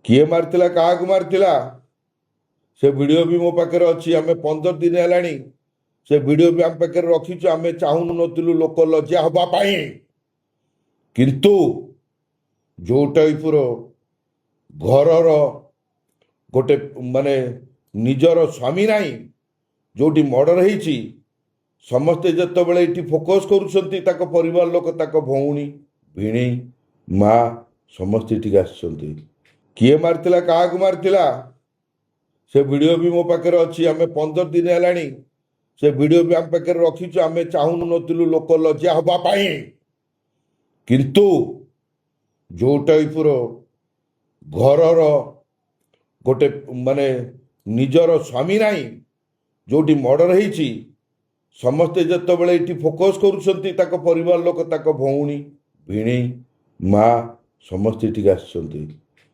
किए मारतिला काहाकु मारतिला से वीडियो भी मो पाखे अच्छी आम 15 दिन है से वीडियो भी आम पाखे रखीचु आम चाहून नथिलु लोक लज्जा हवा पाई किंतु जो टाइप घरर गोटे माने निजर स्वामी नाई जोटी मर्डर होती समस्ते जितेबाला ये फोकस करुँच परिवार लोक भौणी भिणी माँ समस्ते ये आसुँच किए मारतिला काहाकु मारतिला से वीडियो भी मो पाखे अच्छी आम 15 दिन है से वीडियो भी आम पाखे रखीचु आम चाहून नथिलु लोक लज्जा हवा पाई किंतु जो टाइप घरर गोटे माने निजर स्वामी नाई जोटी मर्डर होती समस्ते जितेबाला ये फोकस करुँच परिवार लोक भौणी भिणी माँ समस्ते ये आसुँच।